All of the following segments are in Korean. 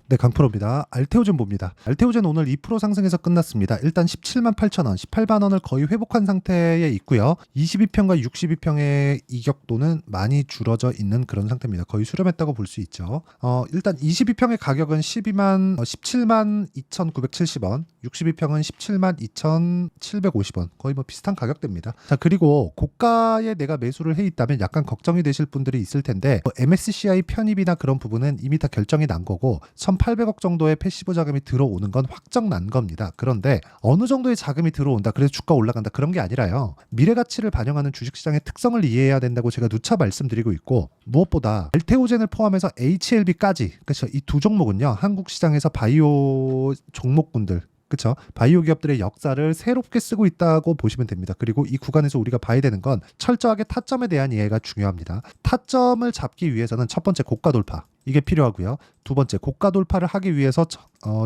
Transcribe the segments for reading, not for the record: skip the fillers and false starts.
네, 강프로입니다. 알테오젠 봅니다. 알테오젠 오늘 2% 상승해서 끝났습니다. 일단 17만 8천 원, 18만 원을 거의 회복한 상태에 있고요. 22평과 62평의 이격도는 많이 줄어져 있는 그런 상태입니다. 거의 수렴했다고 볼 수 있죠. 일단 22평의 가격은 17만 2,970원, 62평은 17만 2,750원. 거의 뭐 비슷한 가격대입니다. 자, 그리고 고가에 내가 매수를 해 있다면 약간 걱정이 되실 분들이 있을 텐데 MSCI 편입이나 그런 부분은 이미 다 결정이 난 거고 1,800억 정도의 패시브 자금이 들어오는 건 확정 난 겁니다. 그런데 어느 정도의 자금이 들어온다, 그래서 주가 올라간다, 그런 게 아니라요. 미래 가치를 반영하는 주식시장의 특성을 이해해야 된다고 제가 누차 말씀드리고 있고, 무엇보다 알테오젠을 포함해서 HLB까지, 그렇죠, 이 두 종목은요, 한국 시장에서 바이오 종목군들, 그렇죠, 바이오 기업들의 역사를 새롭게 쓰고 있다고 보시면 됩니다. 그리고 이 구간에서 우리가 봐야 되는 건 철저하게 타점에 대한 이해가 중요합니다. 타점을 잡기 위해서는 첫 번째 고가 돌파, 이게 필요하고요. 두 번째, 고가 돌파를 하기 위해서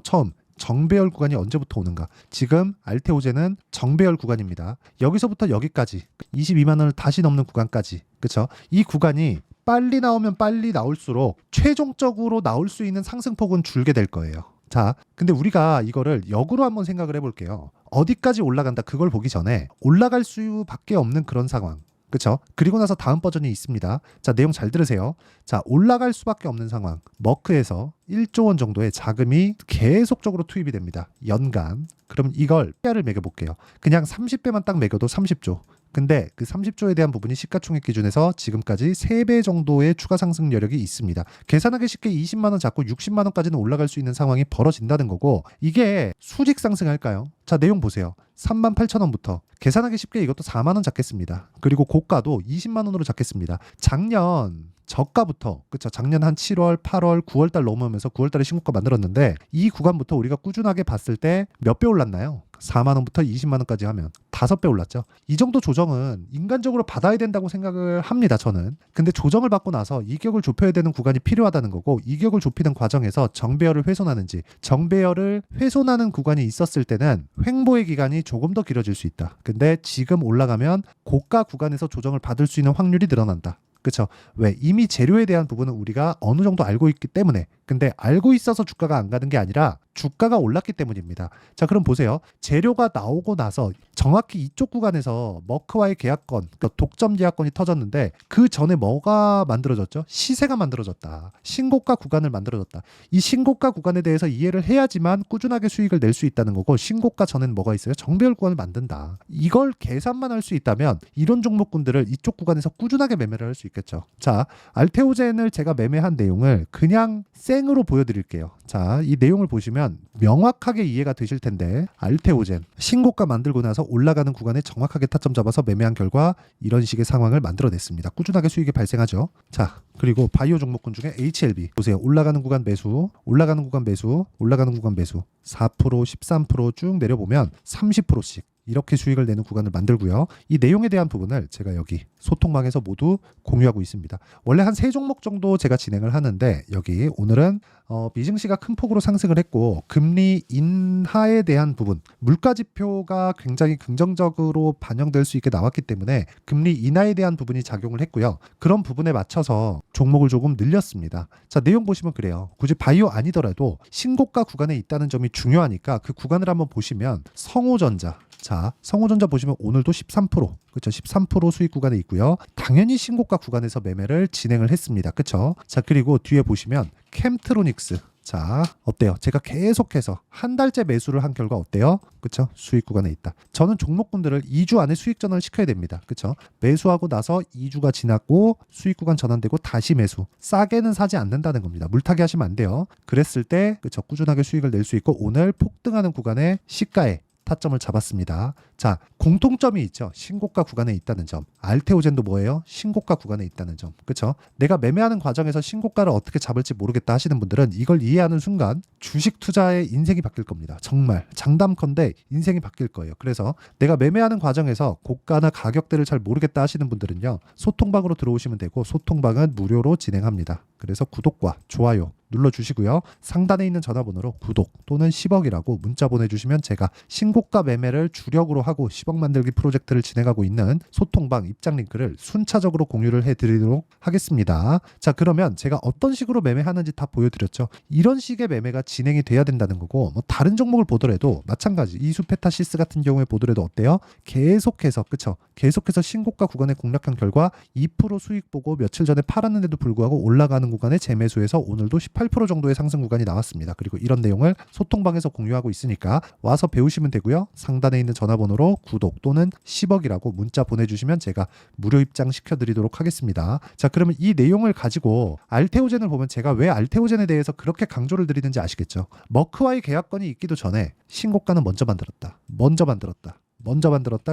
처음 정배열 구간이 언제부터 오는가? 지금 알테오젠은 정배열 구간입니다. 여기서부터 여기까지 22만 원을 다시 넘는 구간까지, 그렇죠? 이 구간이 빨리 나오면 빨리 나올수록 최종적으로 나올 수 있는 상승폭은 줄게 될 거예요. 자, 근데 우리가 이거를 역으로 한번 생각을 해볼게요. 어디까지 올라간다, 그걸 보기 전에 올라갈 수밖에 없는 그런 상황, 그쵸? 그리고 나서 다음 버전이 있습니다. 자, 내용 잘 들으세요. 자, 올라갈 수밖에 없는 상황, 머크에서 1조 원 정도의 자금이 계속적으로 투입이 됩니다. 연간. 그럼 이걸 PR을 매겨볼게요. 그냥 30배만 딱 매겨도 30조. 근데 그 30조에 대한 부분이 시가총액 기준에서 지금까지 3배 정도의 추가 상승 여력이 있습니다. 계산하기 쉽게 20만 원 잡고 60만 원까지는 올라갈 수 있는 상황이 벌어진다는 거고, 이게 수직 상승할까요? 자, 내용 보세요. 3만 8천 원부터 계산하기 쉽게 이것도 4만 원 잡겠습니다. 그리고 고가도 20만 원으로 잡겠습니다. 작년 저가부터, 그쵸, 작년 한 7월, 8월, 9월 달 넘으면서 9월 달에 신고가 만들었는데, 이 구간부터 우리가 꾸준하게 봤을 때 몇 배 올랐나요? 4만 원부터 20만 원까지 하면 5배 올랐죠. 이 정도 조정은 인간적으로 받아야 된다고 생각을 합니다, 저는. 근데 조정을 받고 나서 이격을 좁혀야 되는 구간이 필요하다는 거고, 이격을 좁히는 과정에서 정배열을 훼손하는지, 정배열을 훼손하는 구간이 있었을 때는 횡보의 기간이 조금 더 길어질 수 있다. 근데 지금 올라가면 고가 구간에서 조정을 받을 수 있는 확률이 늘어난다. 그렇죠? 왜? 이미 재료에 대한 부분은 우리가 어느 정도 알고 있기 때문에. 근데 알고 있어서 주가가 안 가는 게 아니라 주가가 올랐기 때문입니다. 자, 그럼 보세요. 재료가 나오고 나서 정확히 이쪽 구간에서 머크와의 계약권, 그러니까 독점 계약권이 터졌는데, 그 전에 뭐가 만들어졌죠? 시세가 만들어졌다. 신고가 구간을 만들어졌다. 이 신고가 구간에 대해서 이해를 해야지만 꾸준하게 수익을 낼 수 있다는 거고, 신고가 전엔 뭐가 있어요? 정배열 구간을 만든다. 이걸 계산만 할 수 있다면 이런 종목군들을 이쪽 구간에서 꾸준하게 매매를 할 수 있겠죠. 자, 알테오젠을 제가 매매한 내용을 그냥 생으로 보여드릴게요. 자, 이 내용을 보시면 명확하게 이해가 되실 텐데, 알테오젠 신고가 만들고 나서 올라가는 구간에 정확하게 타점 잡아서 매매한 결과 이런 식의 상황을 만들어냈습니다. 꾸준하게 수익이 발생하죠. 자, 그리고 바이오 종목군 중에 HLB 보세요. 올라가는 구간 매수, 올라가는 구간 매수, 올라가는 구간 매수, 4%, 13% 쭉 내려보면 30%씩 이렇게 수익을 내는 구간을 만들고요. 이 내용에 대한 부분을 제가 여기 소통방에서 모두 공유하고 있습니다. 원래 한 3종목 정도 제가 진행을 하는데, 여기 오늘은 미증시가 큰 폭으로 상승을 했고, 금리 인하에 대한 부분, 물가지표가 굉장히 긍정적으로 반영될 수 있게 나왔기 때문에 금리 인하에 대한 부분이 작용을 했고요. 그런 부분에 맞춰서 종목을 조금 늘렸습니다. 자, 내용 보시면 그래요. 굳이 바이오 아니더라도 신고가 구간에 있다는 점이 중요하니까 그 구간을 한번 보시면, 성호전자, 자, 성호전자 보시면 오늘도 13%, 그렇죠? 13% 수익 구간에 있고요. 당연히 신고가 구간에서 매매를 진행을 했습니다. 그렇죠? 자, 그리고 뒤에 보시면 캠트로닉스. 자, 어때요? 제가 계속해서 한 달째 매수를 한 결과 어때요? 그렇죠? 수익 구간에 있다. 저는 종목군들을 2주 안에 수익 전환을 시켜야 됩니다. 그렇죠? 매수하고 나서 2주가 지났고 수익 구간 전환되고 다시 매수. 싸게는 사지 않는다는 겁니다. 물타기 하시면 안 돼요. 그랬을 때, 그렇죠, 꾸준하게 수익을 낼 수 있고, 오늘 폭등하는 구간에 시가에 타점을 잡았습니다. 자, 공통점이 있죠. 신고가 구간에 있다는 점. 알테오젠도 뭐예요? 신고가 구간에 있다는 점. 그렇죠? 내가 매매하는 과정에서 신고가를 어떻게 잡을지 모르겠다 하시는 분들은 이걸 이해하는 순간 주식 투자의 인생이 바뀔 겁니다. 정말 장담컨대 인생이 바뀔 거예요. 그래서 내가 매매하는 과정에서 고가나 가격대를 잘 모르겠다 하시는 분들은요, 소통방으로 들어오시면 되고, 소통방은 무료로 진행합니다. 그래서 구독과 좋아요 눌러주시고요. 상단에 있는 전화번호로 구독 또는 10억이라고 문자 보내주시면 제가 신고가 매매를 주력으로 하고 10억 만들기 프로젝트를 진행하고 있는 소통방 입장 링크를 순차적으로 공유를 해드리도록 하겠습니다. 자, 그러면 제가 어떤 식으로 매매하는지 다 보여드렸죠. 이런 식의 매매가 진행이 돼야 된다는 거고, 뭐 다른 종목을 보더라도 마찬가지 이수페타시스 같은 경우에 보더라도 어때요? 계속해서 그쵸? 계속해서 신고가 구간에 공략한 결과 2% 수익 보고 며칠 전에 팔았는데도 불구하고 올라가는 구간에 재매수해서 오늘도 18% 정도의 상승 구간이 나왔습니다. 그리고 이런 내용을 소통방에서 공유하고 있으니까 와서 배우시면 되고요. 상단에 있는 전화번호로 구독 또는 10억이라고 문자 보내주시면 제가 무료 입장 시켜드리도록 하겠습니다. 자, 그러면 이 내용을 가지고 알테오젠을 보면 제가 왜 알테오젠에 대해서 그렇게 강조를 드리는지 아시겠죠? 머크와의 계약건이 있기도 전에 신고가는 먼저 만들었다.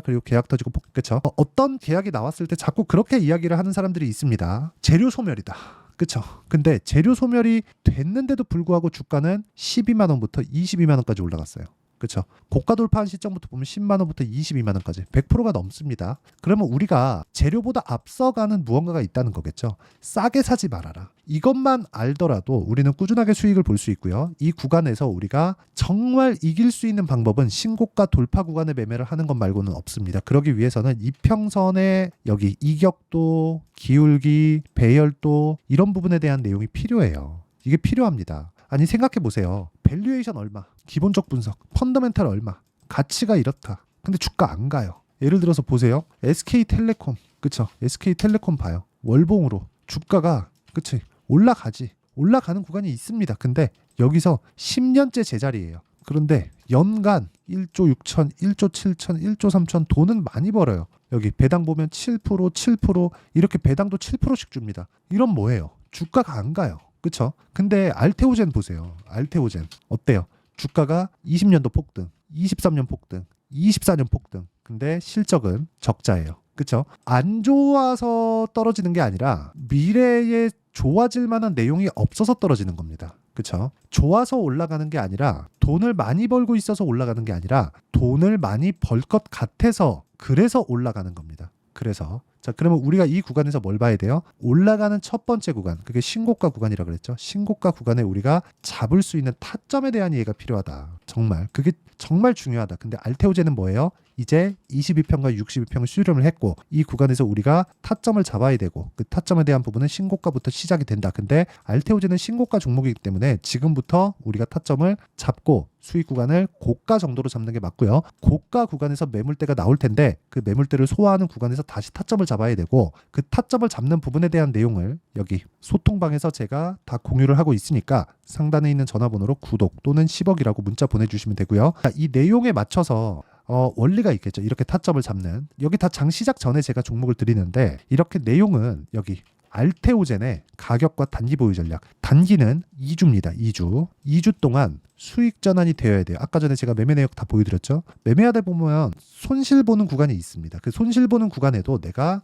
그리고 계약 터지고 그쵸? 어떤 계약이 나왔을 때 자꾸 그렇게 이야기를 하는 사람들이 있습니다. 재료 소멸이다. 그쵸? 근데 재료 소멸이 됐는데도 불구하고 주가는 12만 원부터 22만 원까지 올라갔어요. 그렇죠. 고가 돌파한 시점부터 보면 10만 원부터 22만 원까지 100%가 넘습니다. 그러면 우리가 재료보다 앞서가는 무언가가 있다는 거겠죠. 싸게 사지 말아라. 이것만 알더라도 우리는 꾸준하게 수익을 볼 수 있고요. 이 구간에서 우리가 정말 이길 수 있는 방법은 신고가 돌파 구간에 매매를 하는 것 말고는 없습니다. 그러기 위해서는 이평선의 여기 이격도, 기울기, 배열도 이런 부분에 대한 내용이 필요해요. 이게 필요합니다. 아니 생각해 보세요. 밸류에이션 얼마, 기본적 분석, 펀더멘탈 얼마, 가치가 이렇다. 근데 주가 안 가요. 예를 들어서 보세요. SK텔레콤, 그쵸? SK텔레콤 봐요. 월봉으로 주가가 그치? 올라가지. 올라가는 구간이 있습니다. 근데 여기서 10년째 제자리예요. 그런데 연간 1조 6천, 1조 7천, 1조 3천 돈은 많이 벌어요. 여기 배당 보면 7% 이렇게 배당도 7%씩 줍니다. 이런 뭐예요? 주가가 안 가요. 그쵸? 근데 알테오젠 보세요. 알테오젠 어때요? 주가가 20년도 폭등, 23년 폭등, 24년 폭등. 근데 실적은 적자예요. 그쵸? 안 좋아서 떨어지는 게 아니라 미래에 좋아질 만한 내용이 없어서 떨어지는 겁니다. 그쵸? 좋아서 올라가는 게 아니라 돈을 많이 벌고 있어서 올라가는 게 아니라 돈을 많이 벌 것 같아서 그래서 올라가는 겁니다. 그래서 자, 그러면 우리가 이 구간에서 뭘 봐야 돼요? 올라가는 첫 번째 구간, 그게 신고가 구간이라고 그랬죠. 신고가 구간에 우리가 잡을 수 있는 타점에 대한 이해가 필요하다. 정말 그게 정말 중요하다. 근데 알테오젠은 뭐예요? 이제 22평과 62평을 수렴을 했고 이 구간에서 우리가 타점을 잡아야 되고 그 타점에 대한 부분은 신고가부터 시작이 된다. 근데 알테오젠은 신고가 종목이기 때문에 지금부터 우리가 타점을 잡고 수익 구간을 고가 정도로 잡는 게 맞고요. 고가 구간에서 매물대가 나올 텐데 그 매물대를 소화하는 구간에서 다시 타점을 잡아야 되고 그 타점을 잡는 부분에 대한 내용을 여기 소통방에서 제가 다 공유를 하고 있으니까 상단에 있는 전화번호로 구독 또는 10억이라고 문자 보내주시면 되고요. 자, 이 내용에 맞춰서 원리가 있겠죠. 이렇게 타점을 잡는. 여기 다 장 시작 전에 제가 종목을 드리는데 이렇게 내용은 여기 알테오젠의 가격과 단기 보유 전략. 단기는 2주입니다. 2주 동안 수익 전환이 되어야 돼요. 아까 전에 제가 매매 내역 다 보여드렸죠. 매매하다 보면 손실 보는 구간이 있습니다. 그 손실 보는 구간에도 내가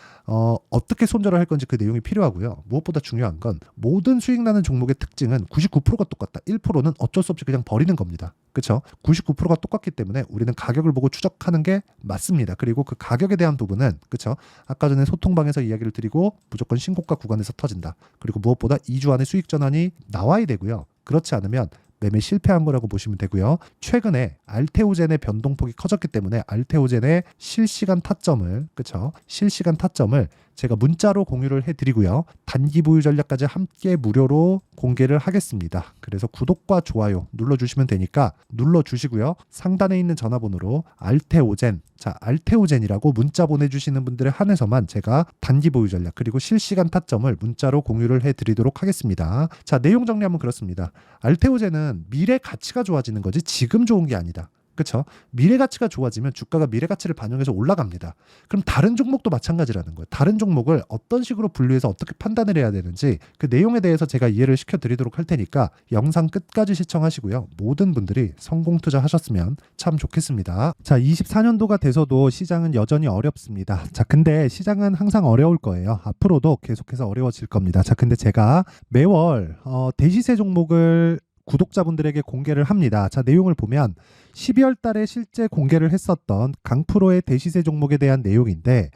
어떻게 손절을 할 건지 그 내용이 필요하고요. 무엇보다 중요한 건 모든 수익 나는 종목의 특징은 99%가 똑같다. 1%는 어쩔 수 없이 그냥 버리는 겁니다. 그렇죠? 99%가 똑같기 때문에 우리는 가격을 보고 추적하는 게 맞습니다. 그리고 그 가격에 대한 부분은 그렇죠? 아까 전에 소통방에서 이야기를 드리고 무조건 신고가 구간에서 터진다. 그리고 무엇보다 2주 안에 수익 전환이 나와야 되고요. 그렇지 않으면 매매 실패한 거라고 보시면 되고요. 최근에 알테오젠의 변동폭이 커졌기 때문에 알테오젠의 실시간 타점을 그쵸? 실시간 타점을 제가 문자로 공유를 해드리고요. 단기 보유 전략까지 함께 무료로 공개를 하겠습니다. 그래서 구독과 좋아요 눌러주시면 되니까 눌러주시고요. 상단에 있는 전화번호로 알테오젠, 자 알테오젠이라고 문자 보내주시는 분들에 한해서만 제가 단기 보유 전략 그리고 실시간 타점을 문자로 공유를 해드리도록 하겠습니다. 자 내용 정리하면 그렇습니다. 알테오젠은 미래 가치가 좋아지는 거지 지금 좋은 게 아니다. 그렇죠? 미래 가치가 좋아지면 주가가 미래 가치를 반영해서 올라갑니다. 그럼 다른 종목도 마찬가지라는 거예요. 다른 종목을 어떤 식으로 분류해서 어떻게 판단을 해야 되는지 그 내용에 대해서 제가 이해를 시켜드리도록 할 테니까 영상 끝까지 시청하시고요. 모든 분들이 성공 투자하셨으면 참 좋겠습니다. 자, 24년도가 돼서도 시장은 여전히 어렵습니다. 자, 근데 시장은 항상 어려울 거예요. 앞으로도 계속해서 어려워질 겁니다. 자, 근데 제가 매월 대시세 종목을 구독자분들에게 공개를 합니다. 자, 내용을 보면 12월 달에 실제 공개를 했었던 강프로의 대시세 종목에 대한 내용인데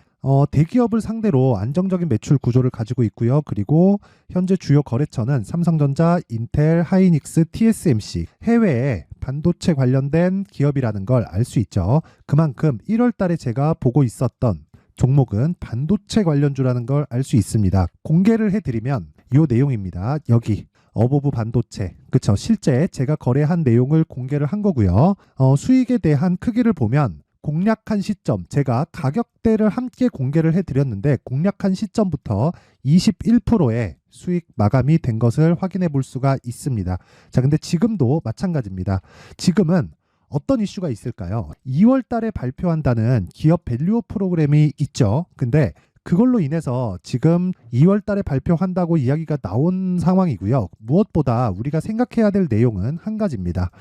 대기업을 상대로 안정적인 매출 구조를 가지고 있고요. 그리고 현재 주요 거래처는 삼성전자, 인텔, 하이닉스, TSMC, 해외에 반도체 관련된 기업이라는 걸 알 수 있죠. 그만큼 1월 달에 제가 보고 있었던 종목은 반도체 관련주라는 걸 알 수 있습니다. 공개를 해드리면 이 내용입니다. 여기 어보브 반도체, 그쵸? 실제 제가 거래한 내용을 공개를 한 거고요. 수익에 대한 크기를 보면 공략한 시점, 제가 가격대를 함께 공개를 해드렸는데 공략한 시점부터 21%의 수익 마감이 된 것을 확인해 볼 수가 있습니다. 자, 근데 지금도 마찬가지입니다. 지금은 어떤 이슈가 있을까요? 2월 달에 발표한다는 기업 밸류업 프로그램이 있죠. 근데 그걸로 인해서 지금 2월 달에 발표한다고 이야기가 나온 상황이고요. 무엇보다 우리가 생각해야 될 내용은 한 가지입니다.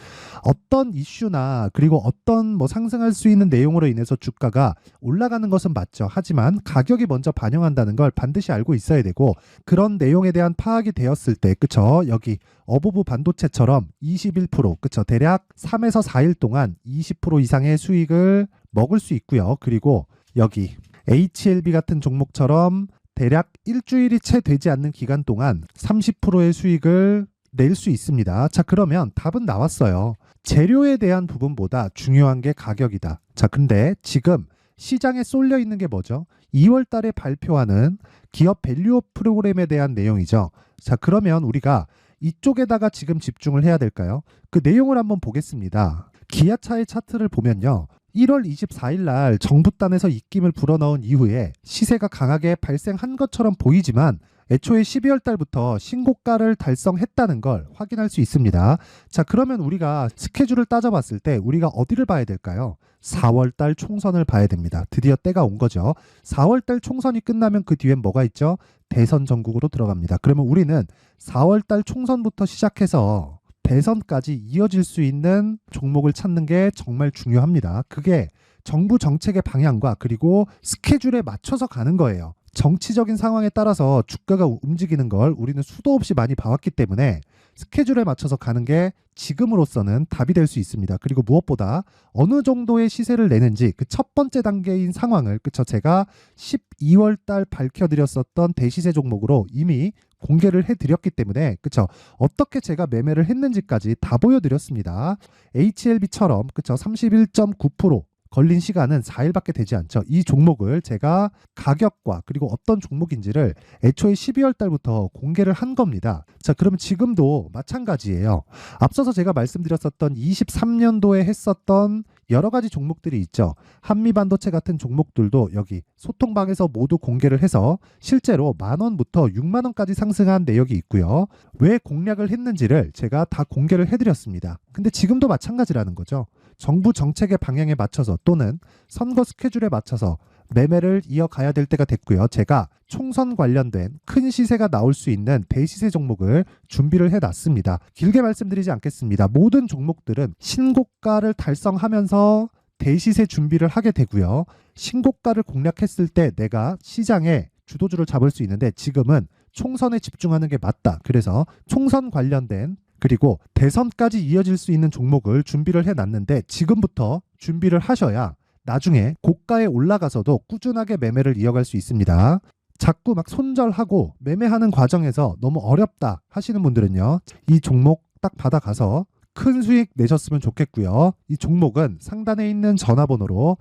어떤 이슈나 그리고 어떤 상승할 수 있는 내용으로 인해서 주가가 올라가는 것은 맞죠. 하지만 가격이 먼저 반영한다는 걸 반드시 알고 있어야 되고, 그런 내용에 대한 파악이 되었을 때, 그쵸? 여기 어보브 반도체처럼 21%, 그쵸? 대략 3에서 4일 동안 20% 이상의 수익을 먹을 수 있고요. 그리고 여기 HLB 같은 종목처럼 대략 일주일이 채 되지 않는 기간 동안 30%의 수익을 낼 수 있습니다. 자, 그러면 답은 나왔어요. 재료에 대한 부분보다 중요한 게 가격이다. 자, 근데 지금 시장에 쏠려 있는 게 뭐죠? 2월 달에 발표하는 기업 밸류업 프로그램에 대한 내용이죠. 자, 그러면 우리가 이쪽에다가 지금 집중을 해야 될까요? 그 내용을 한번 보겠습니다. 기아차의 차트를 보면요. 1월 24일 날 정부단에서 입김을 불어넣은 이후에 시세가 강하게 발생한 것처럼 보이지만 애초에 12월 달부터 신고가를 달성했다는 걸 확인할 수 있습니다. 자, 그러면 우리가 스케줄을 따져봤을 때 우리가 어디를 봐야 될까요? 4월 달 총선을 봐야 됩니다. 드디어 때가 온 거죠. 4월 달 총선이 끝나면 그 뒤엔 뭐가 있죠? 대선 전국으로 들어갑니다. 그러면 우리는 4월 달 총선부터 시작해서 대선까지 이어질 수 있는 종목을 찾는 게 정말 중요합니다. 그게 정부 정책의 방향과 그리고 스케줄에 맞춰서 가는 거예요. 정치적인 상황에 따라서 주가가 움직이는 걸 우리는 수도 없이 많이 봐왔기 때문에 스케줄에 맞춰서 가는 게 지금으로서는 답이 될 수 있습니다. 그리고 무엇보다 어느 정도의 시세를 내는지 그 첫 번째 단계인 상황을, 그쵸? 제가 12월 달 밝혀드렸었던 대시세 종목으로 이미 공개를 해드렸기 때문에, 그쵸? 어떻게 제가 매매를 했는지까지 다 보여드렸습니다. HLB처럼, 그쵸? 31.9% 걸린 시간은 4일밖에 되지 않죠. 이 종목을 제가 가격과 그리고 어떤 종목인지를 애초에 12월 달부터 공개를 한 겁니다. 자, 그러면 지금도 마찬가지예요. 앞서서 제가 말씀드렸었던 23년도에 했었던 여러 가지 종목들이 있죠. 한미반도체 같은 종목들도 여기 소통방에서 모두 공개를 해서 실제로 10,000원부터 60,000원까지 상승한 내역이 있고요. 왜 공략을 했는지를 제가 다 공개를 해드렸습니다. 근데 지금도 마찬가지라는 거죠. 정부 정책의 방향에 맞춰서 또는 선거 스케줄에 맞춰서 매매를 이어가야 될 때가 됐고요. 제가 총선 관련된 큰 시세가 나올 수 있는 대시세 종목을 준비를 해놨습니다. 길게 말씀드리지 않겠습니다. 모든 종목들은 신고가를 달성하면서 대시세 준비를 하게 되고요. 신고가를 공략했을 때 내가 시장에 주도주를 잡을 수 있는데 지금은 총선에 집중하는 게 맞다. 그래서 총선 관련된 그리고 대선까지 이어질 수 있는 종목을 준비를 해놨는데 지금부터 준비를 하셔야 나중에 고가에 올라가서도 꾸준하게 매매를 이어갈 수 있습니다. 자꾸 막 손절하고 매매하는 과정에서 너무 어렵다 하시는 분들은요. 이 종목 딱 받아가서 큰 수익 내셨으면 좋겠고요. 이 종목은 상단에 있는 전화번호로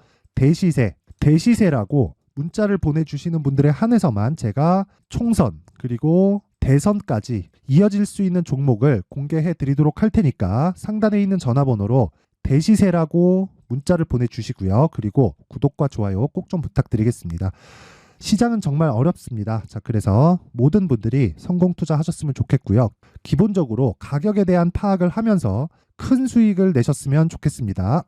대시세라고 문자를 보내주시는 분들에 한해서만 제가 총선 그리고 대선까지 이어질 수 있는 종목을 공개해 드리도록 할 테니까 상단에 있는 전화번호로 대시세라고 문자를 보내주시고요. 그리고 구독과 좋아요 꼭 좀 부탁드리겠습니다. 시장은 정말 어렵습니다. 자, 그래서 모든 분들이 성공 투자하셨으면 좋겠고요. 기본적으로 가격에 대한 파악을 하면서 큰 수익을 내셨으면 좋겠습니다.